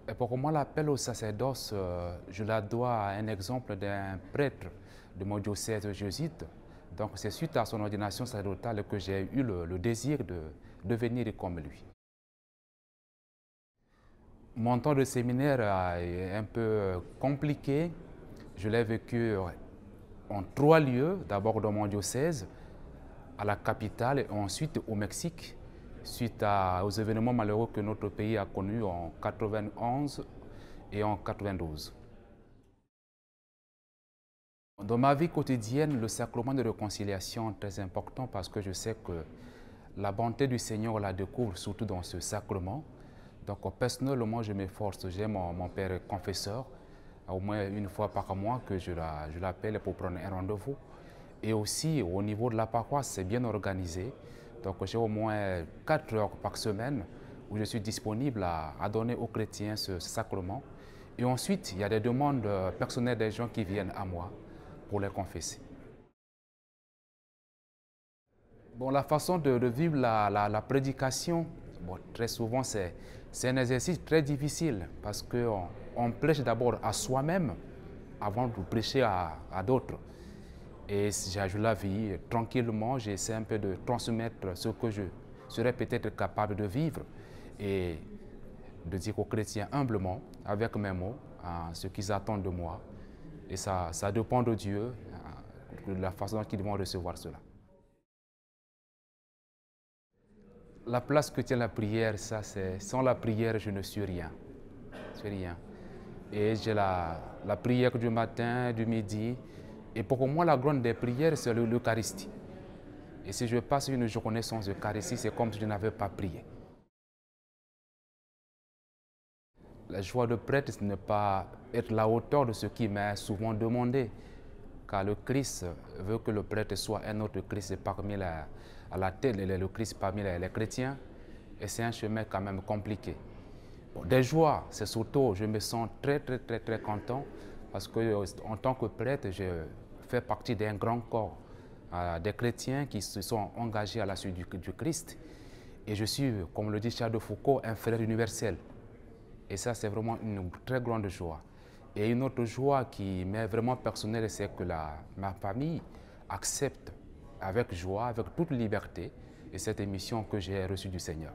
Et pour moi, l'appel au sacerdoce, je la dois à un exemple d'un prêtre de mon diocèse jésuite. Donc c'est suite à son ordination sacerdotale que j'ai eu le désir de devenir comme lui. Mon temps de séminaire est un peu compliqué. Je l'ai vécu en 3 lieux, d'abord dans mon diocèse, à la capitale et ensuite au Mexique, suite aux événements malheureux que notre pays a connus en 91 et en 92. Dans ma vie quotidienne, le sacrement de réconciliation est très important parce que je sais que la bonté du Seigneur, on la découvre surtout dans ce sacrement. Donc personnellement, je m'efforce, j'ai mon père confesseur, au moins une fois par mois que je l'appelle pour prendre un rendez-vous. Et aussi au niveau de la paroisse, c'est bien organisé. Donc j'ai au moins 4 heures par semaine où je suis disponible à donner aux chrétiens ce sacrement. Et ensuite, il y a des demandes personnelles des gens qui viennent à moi pour les confesser. Bon, la façon de vivre la prédication, bon, très souvent, c'est un exercice très difficile parce qu'on prêche d'abord à soi-même avant de prêcher à d'autres. Et je la vis tranquillement, j'essaie un peu de transmettre ce que je serais peut-être capable de vivre et de dire aux chrétiens humblement, avec mes mots, ce qu'ils attendent de moi. Et ça dépend de Dieu, de la façon dont ils vont recevoir cela. La place que tient la prière, ça c'est sans la prière, je ne suis rien. Je suis rien. Et j'ai la prière du matin, du midi. Et pour moi, la grande des prières, c'est l'Eucharistie. Et si je passe une journée sans Eucharistie, c'est comme si je n'avais pas prié. La joie de prêtre, ce n'est pas être à la hauteur de ce qui m'est souvent demandé. Car le Christ veut que le prêtre soit un autre Christ parmi à la tête, le Christ parmi les chrétiens. Et c'est un chemin quand même compliqué. Bon, des joies, c'est surtout, je me sens très content parce que en tant que prêtre, je fais partie d'un grand corps des chrétiens qui se sont engagés à la suite du Christ. Et je suis, comme le dit Charles de Foucault, un frère universel. Et ça, c'est vraiment une très grande joie. Et une autre joie qui m'est vraiment personnelle, c'est que ma famille accepte avec joie, avec toute liberté, cette mission que j'ai reçue du Seigneur.